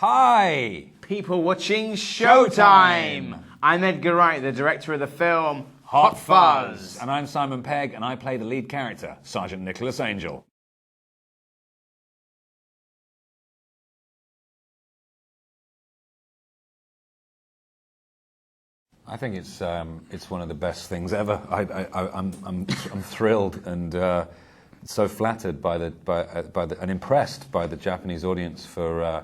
Hi! People watching Showtime! I'm Edgar Wright, the director of the film Hot Fuzz. And I'm Simon Pegg, and I play the lead character, Sergeant Nicholas Angel. I think it's one of the best things ever. I'm thrilled and so flattered and impressed by the Japanese audience for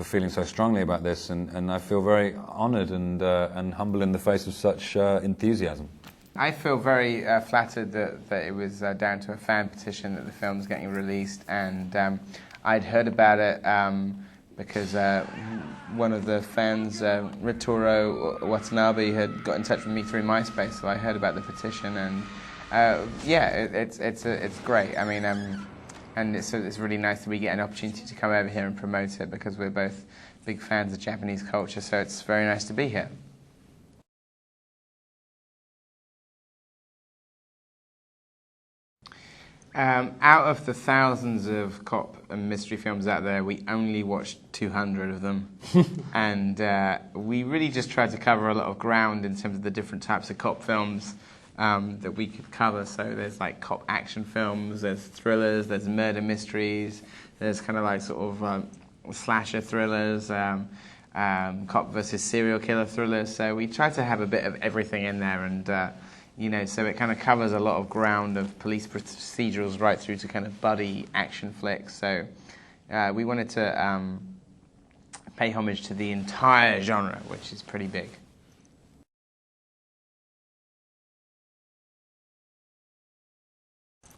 feeling so strongly about this, and I feel very honoured and humble in the face of such enthusiasm. I feel very flattered that it was down to a fan petition that the film's getting released, and I'd heard about it because one of the fans, Ritoro Watanabe, had got in touch with me through MySpace, so I heard about the petition, and it's great. I mean, and it's really nice that we get an opportunity to come over here and promote it, because we're both big fans of Japanese culture, so it's very nice to be here. Out of the thousands of cop and mystery films out there, we only watched 200 of them. And we really just tried to cover a lot of ground in terms of the different types of cop films that we could cover. So there's like cop action films, there's thrillers, there's murder mysteries, there's kind of like sort of slasher thrillers, cop versus serial killer thrillers. So we tried to have a bit of everything in there, and so it kind of covers a lot of ground, of police procedurals right through to kind of buddy action flicks. So we wanted to pay homage to the entire genre, which is pretty big.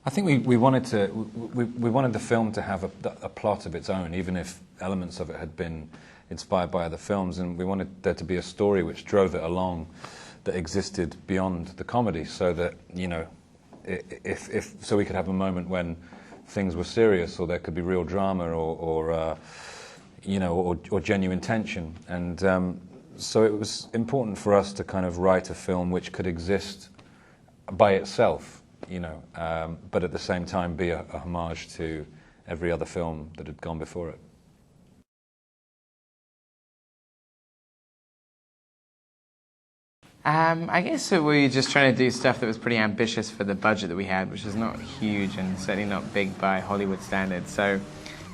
I think we wanted the film to have a plot of its own, even if elements of it had been inspired by other films, and we wanted there to be a story which drove it along, that existed beyond the comedy, so that so we could have a moment when things were serious, or there could be real drama, or genuine tension, and so it was important for us to kind of write a film which could exist by itself, but at the same time be a homage to every other film that had gone before it. I guess we were just trying to do stuff that was pretty ambitious for the budget that we had, which is not huge and certainly not big by Hollywood standards. So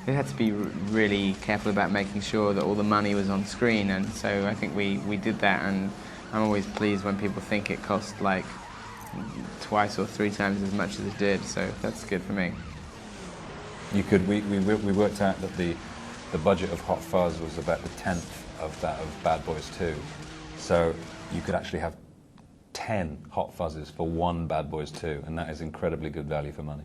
we had to be really careful about making sure that all the money was on screen, and so I think we did that, and I'm always pleased when people think it cost like twice or three times as much as it did, so that's good for me. We worked out that the budget of Hot Fuzz was about the 10th of that of Bad Boys 2. So you could actually have 10 Hot Fuzzes for one Bad Boys 2, and that is incredibly good value for money.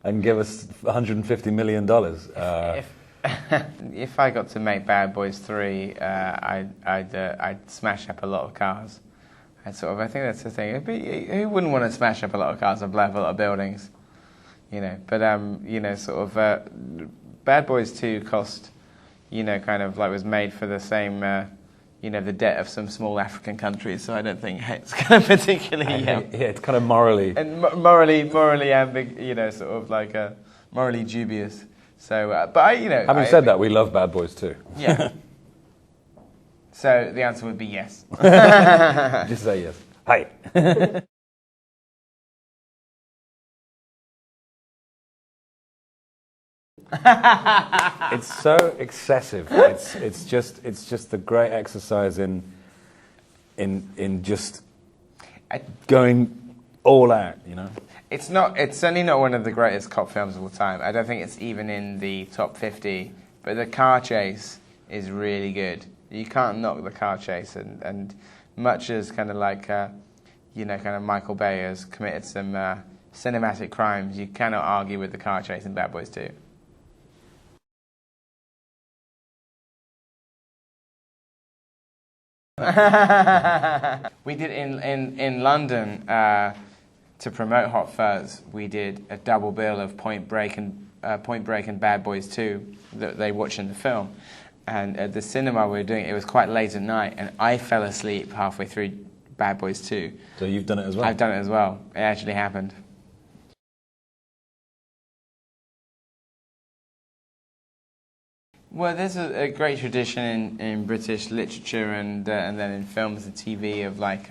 And give us $150 million. If I got to make Bad Boys 3, I'd smash up a lot of cars. I think that's the thing. Who wouldn't want to smash up a lot of cars and blow up a lot of buildings? Bad Boys 2 cost, kind of like was made for the same, the debt of some small African countries. So I don't think it's kind of particularly. Yeah, it's kind of morally. And morally morally dubious. So, Having said that, we love Bad Boys 2. Yeah. So the answer would be yes. Just say yes. Hi. It's so excessive. It's just a great exercise in just going all out, It's certainly not one of the greatest cop films of all time. I don't think it's even in the top 50. But the car chase is really good. You can't knock the car chase, and much as kind of like Michael Bay has committed some cinematic crimes, you cannot argue with the car chase in Bad Boys 2. We did in London to promote Hot Fuzz. We did a double bill of Point Break and Bad Boys 2 that they watched in the film. And at the cinema we were doing it was quite late at night, and I fell asleep halfway through Bad Boys 2. So you've done it as well? I've done it as well. It actually happened. Well, there's a great tradition in British literature and then in films and TV of like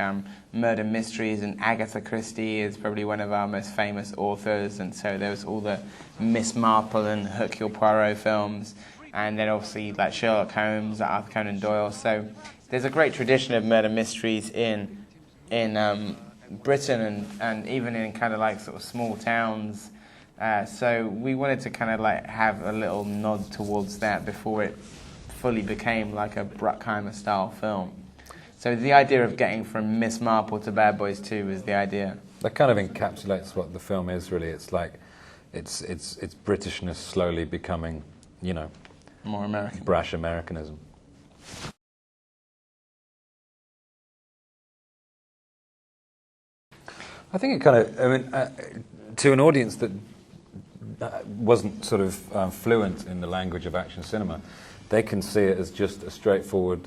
murder mysteries, and Agatha Christie is probably one of our most famous authors, and so there was all the Miss Marple and Hercule Poirot films, and then obviously like Sherlock Holmes, Arthur Conan Doyle. So there's a great tradition of murder mysteries in Britain and even in kind of like sort of small towns. So we wanted to kind of like have a little nod towards that before it fully became like a Bruckheimer style film. So the idea of getting from Miss Marple to Bad Boys 2 was the idea. That kind of encapsulates what the film is really. It's like it's Britishness slowly becoming, you know, more American, brash Americanism. I think it kind of, I mean, to an audience that wasn't sort of fluent in the language of action cinema, they can see it as just a straightforward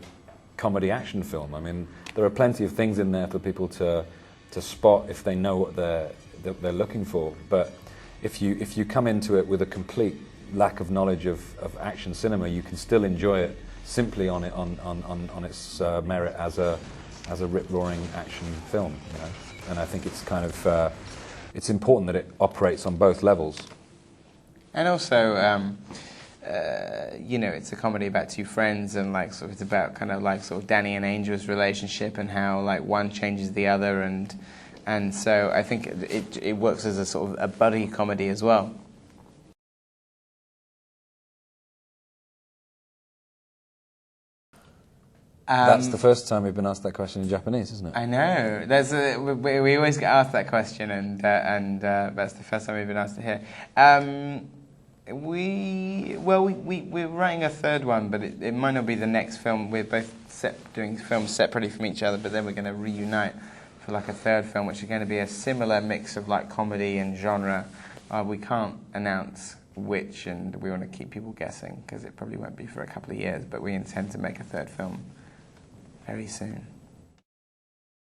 comedy action film. I mean, there are plenty of things in there for people to spot if they know what they're looking for. But if you come into it with a complete lack of knowledge of action cinema, you can still enjoy it simply on its merit as a rip-roaring action film. You know? And I think it's kind of it's important that it operates on both levels. And also, you know, it's a comedy about two friends, and like sort of it's about kind of like sort of Danny and Angel's relationship and how like one changes the other, and so I think it works as a sort of a buddy comedy as well. That's the first time we've been asked that question in Japanese, isn't it? I know. We always get asked that question, and that's the first time we've been asked to hear. We're writing a third one, but it might not be the next film. We're both doing films separately from each other, but then we're going to reunite for like a third film, which is going to be a similar mix of like comedy and genre. We can't announce which, and we want to keep people guessing because it probably won't be for a couple of years, but we intend to make a third film very soon.